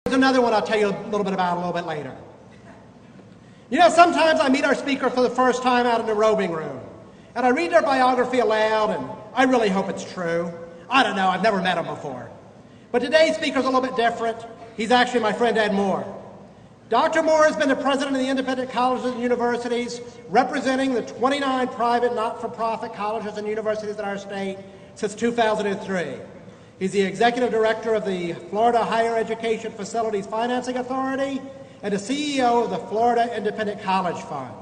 Here's another one I'll tell you a little bit about a little bit later. You know, sometimes I meet our speaker for the first time out in the roving room, and I read their biography aloud, and I really hope it's true. I don't know, I've never met him before. But today's speaker's a little bit different. He's actually my friend Ed Moore. Dr. Moore has been the president of the independent colleges and universities, representing the 29 private not-for-profit colleges and universities in our state since 2003. He's the executive director of the Florida Higher Education Facilities Financing Authority and the CEO of the Florida Independent College Fund.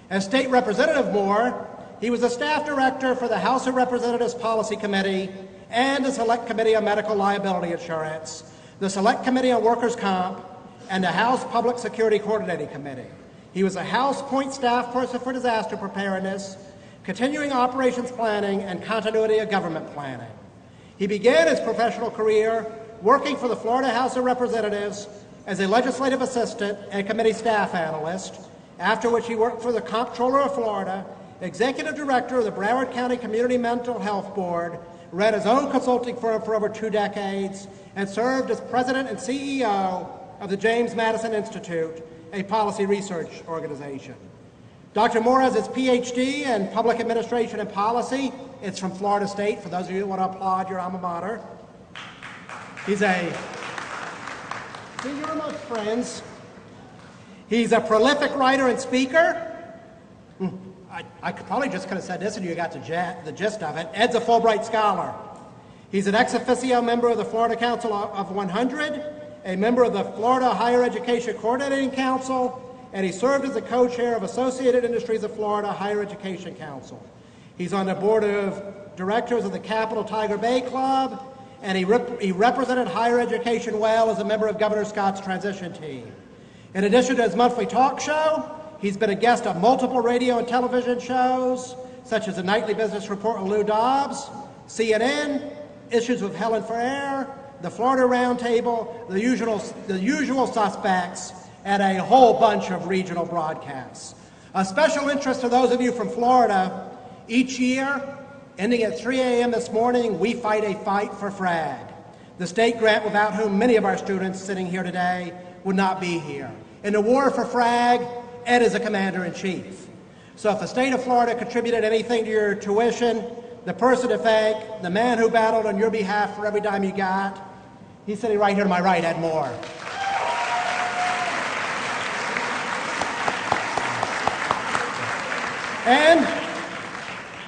As State Representative Moore, he was the staff director for the House of Representatives Policy Committee and the Select Committee on Medical Liability Insurance, the Select Committee on Workers' Comp, and the House Public Security Coordinating Committee. He was a House Point Staff Person for Disaster Preparedness, Continuing Operations Planning, and Continuity of Government Planning. He began his professional career working for the Florida House of Representatives as a legislative assistant and committee staff analyst, after which he worked for the Comptroller of Florida, executive director of the Broward County Community Mental Health Board, ran his own consulting firm for over 2 decades, and served as president and CEO of the James Madison Institute, a policy research organization. Dr. Moore has his PhD in public administration and policy. It's from Florida State, for those of you who want to applaud your alma mater. You're amongst friends. He's a prolific writer and speaker. I probably just could have said this and you got the gist of it. Ed's a Fulbright Scholar. He's an ex officio member of the Florida Council of 100, a member of the Florida Higher Education Coordinating Council, and he served as the co-chair of Associated Industries of Florida Higher Education Council. He's on the board of directors of the Capital Tiger Bay Club, and he represented higher education well as a member of Governor Scott's transition team. In addition to his monthly talk show, he's been a guest of multiple radio and television shows, such as the Nightly Business Report with Lou Dobbs, CNN, Issues with Helen Ferrer, the Florida Roundtable, the usual suspects, and a whole bunch of regional broadcasts. A special interest to those of you from Florida, each year, ending at 3 a.m. this morning, we fight a fight for FRAG, the state grant without whom many of our students sitting here today would not be here. In the war for FRAG, Ed is a commander-in-chief. So if the state of Florida contributed anything to your tuition, the person to thank, the man who battled on your behalf for every dime you got, he's sitting right here to my right, Ed Moore. And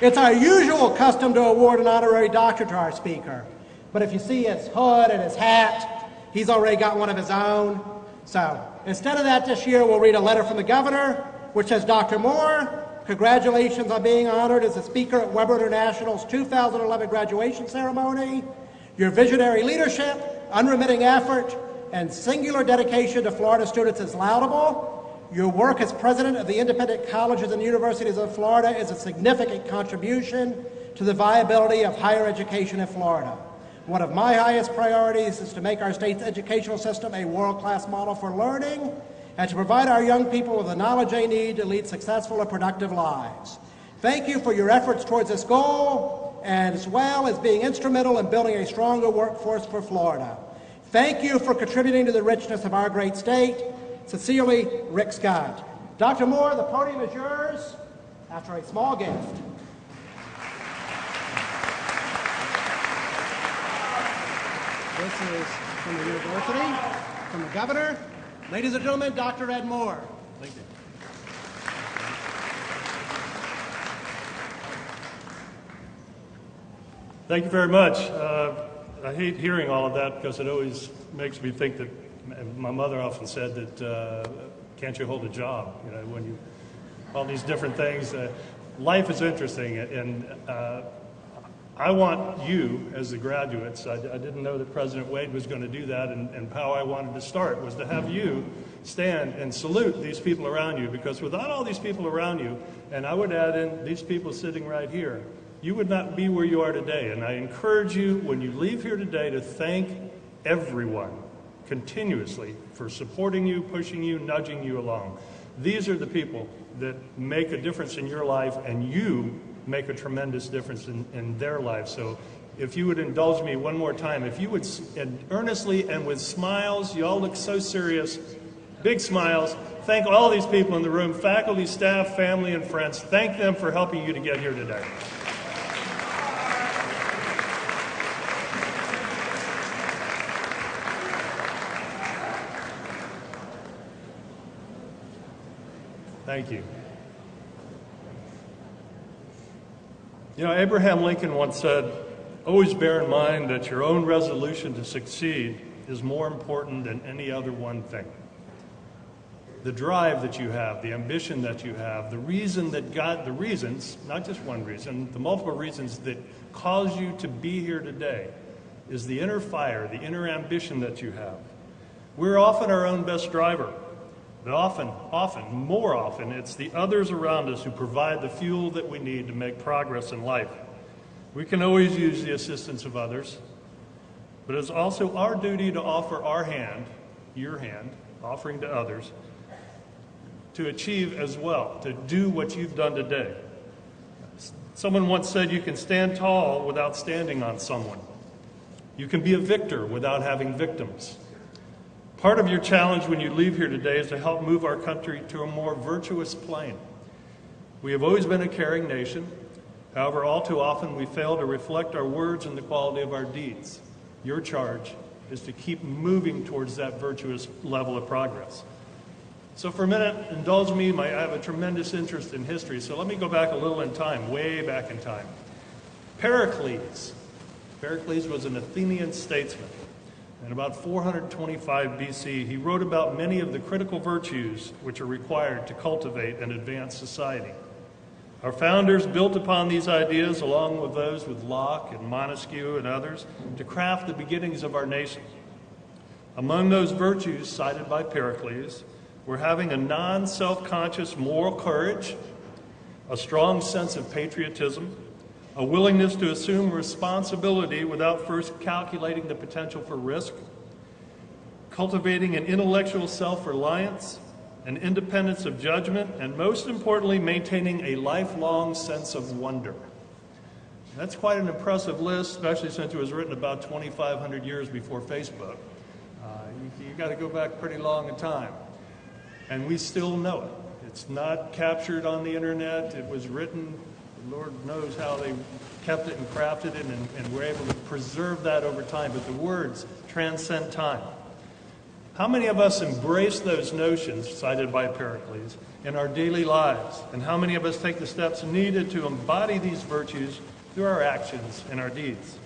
it's our usual custom to award an honorary doctorate to our speaker. But if you see his hood and his hat, he's already got one of his own. So instead of that this year, we'll read a letter from the governor, which says, Dr. Moore, congratulations on being honored as a speaker at Weber International's 2011 graduation ceremony. Your visionary leadership, unremitting effort, and singular dedication to Florida students is laudable. Your work as president of the Independent Colleges and Universities of Florida is a significant contribution to the viability of higher education in Florida. One of my highest priorities is to make our state's educational system a world-class model for learning and to provide our young people with the knowledge they need to lead successful and productive lives. Thank you for your efforts towards this goal, and as well as being instrumental in building a stronger workforce for Florida. Thank you for contributing to the richness of our great state. Sincerely, Rick Scott. Dr. Moore, the podium is yours after a small gift. This is from the university, from the governor. Ladies and gentlemen, Dr. Ed Moore. Thank you. Thank you very much. I hate hearing all of that because it always makes me think that my mother often said that, can't you hold a job? You know, when you, all these different things. Life is interesting, and I want you, as the graduates, I didn't know that President Wade was going to do that, and how I wanted to start was to have you stand and salute these people around you, because without all these people around you, and I would add in these people sitting right here, you would not be where you are today. And I encourage you, when you leave here today, to thank everyone continuously for supporting you, pushing you, nudging you along. These are the people that make a difference in your life, and you make a tremendous difference in their life. So if you would indulge me one more time, if you would earnestly and with smiles, you all look so serious, big smiles, thank all these people in the room, faculty, staff, family, and friends. Thank them for helping you to get here today. Thank you. You know, Abraham Lincoln once said, always bear in mind that your own resolution to succeed is more important than any other one thing. The drive that you have, the ambition that you have, the reasons, not just one reason, the multiple reasons that cause you to be here today is the inner fire, the inner ambition that you have. We're often our own best driver. But more often, it's the others around us who provide the fuel that we need to make progress in life. We can always use the assistance of others, but it's also our duty to offer our hand, your hand, offering to others, to achieve as well, to do what you've done today. Someone once said you can stand tall without standing on someone. You can be a victor without having victims. Part of your challenge when you leave here today is to help move our country to a more virtuous plane. We have always been a caring nation. However, all too often we fail to reflect our words and the quality of our deeds. Your charge is to keep moving towards that virtuous level of progress. So for a minute, indulge me, I have a tremendous interest in history, so let me go back a little in time, way back in time. Pericles was an Athenian statesman. In about 425 BC, he wrote about many of the critical virtues which are required to cultivate and advance society. Our founders built upon these ideas, along with those with Locke and Montesquieu and others, to craft the beginnings of our nation. Among those virtues cited by Pericles were having a non-self-conscious moral courage, a strong sense of patriotism, a willingness to assume responsibility without first calculating the potential for risk, cultivating an intellectual self-reliance, an independence of judgment, and most importantly, maintaining a lifelong sense of wonder. That's quite an impressive list, especially since it was written about 2,500 years before Facebook. You've got to go back pretty long in time. And we still know it. It's not captured on the internet. It was written. Lord knows how they kept it and crafted it and were able to preserve that over time. But the words transcend time. How many of us embrace those notions cited by Pericles in our daily lives? And how many of us take the steps needed to embody these virtues through our actions and our deeds?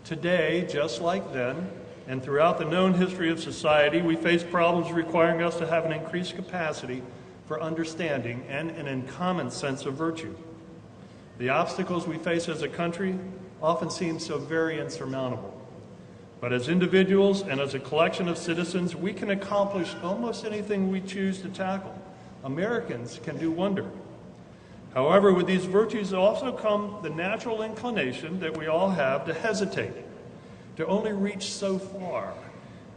Today, just like then, and throughout the known history of society, we face problems requiring us to have an increased capacity for understanding and an uncommon sense of virtue. The obstacles we face as a country often seem so very insurmountable. But as individuals and as a collection of citizens, we can accomplish almost anything we choose to tackle. Americans can do wonder. However, with these virtues also come the natural inclination that we all have to hesitate, to only reach so far,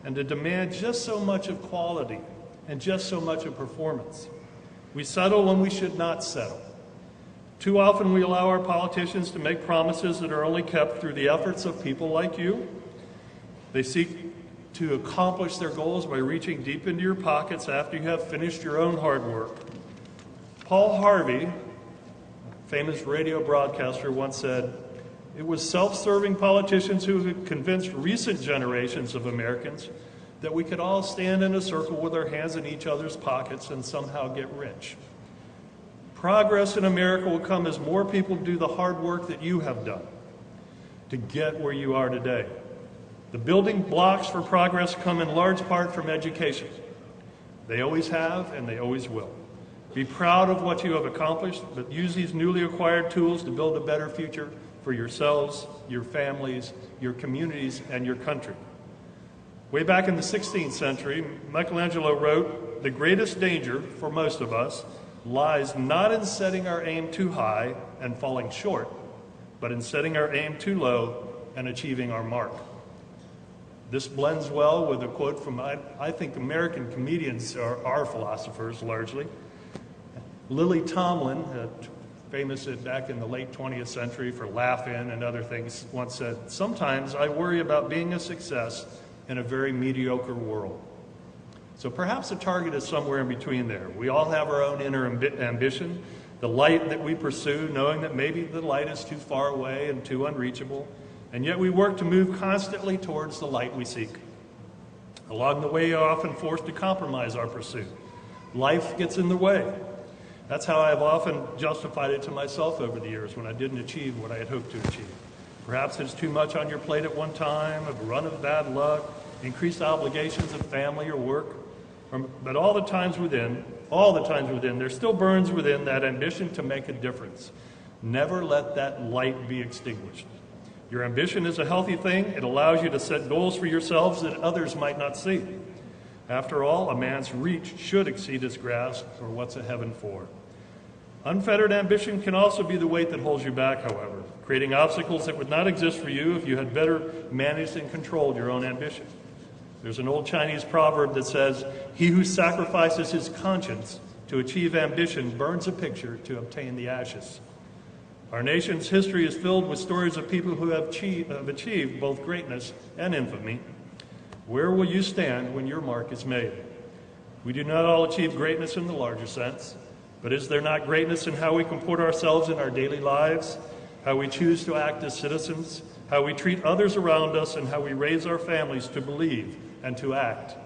and to demand just so much of quality and just so much of performance. We settle when we should not settle. Too often we allow our politicians to make promises that are only kept through the efforts of people like you. They seek to accomplish their goals by reaching deep into your pockets after you have finished your own hard work. Paul Harvey, famous radio broadcaster, once said, "It was self-serving politicians who had convinced recent generations of Americans that we could all stand in a circle with our hands in each other's pockets and somehow get rich." Progress in America will come as more people do the hard work that you have done to get where you are today. The building blocks for progress come in large part from education. They always have and they always will. Be proud of what you have accomplished, but use these newly acquired tools to build a better future for yourselves, your families, your communities, and your country. Way back in the 16th century, Michelangelo wrote, "The greatest danger for most of us lies not in setting our aim too high and falling short, but in setting our aim too low and achieving our mark." This blends well with a quote from, I think American comedians are philosophers largely. Lily Tomlin, famous back in the late 20th century for Laugh-In and other things, once said, "Sometimes I worry about being a success in a very mediocre world." So perhaps the target is somewhere in between there. We all have our own inner ambition, the light that we pursue, knowing that maybe the light is too far away and too unreachable, and yet we work to move constantly towards the light we seek. Along the way, you're often forced to compromise our pursuit. Life gets in the way. That's how I've often justified it to myself over the years when I didn't achieve what I had hoped to achieve. Perhaps it's too much on your plate at one time, a run of bad luck, increased obligations of family or work. But all the times within, there still burns within that ambition to make a difference. Never let that light be extinguished. Your ambition is a healthy thing. It allows you to set goals for yourselves that others might not see. After all, a man's reach should exceed his grasp for what's a heaven for. Unfettered ambition can also be the weight that holds you back, however, creating obstacles that would not exist for you if you had better managed and controlled your own ambition. There's an old Chinese proverb that says, "He who sacrifices his conscience to achieve ambition burns a picture to obtain the ashes." Our nation's history is filled with stories of people who have achieved both greatness and infamy. Where will you stand when your mark is made? We do not all achieve greatness in the larger sense, but is there not greatness in how we comport ourselves in our daily lives, how we choose to act as citizens, how we treat others around us, and how we raise our families to believe and to act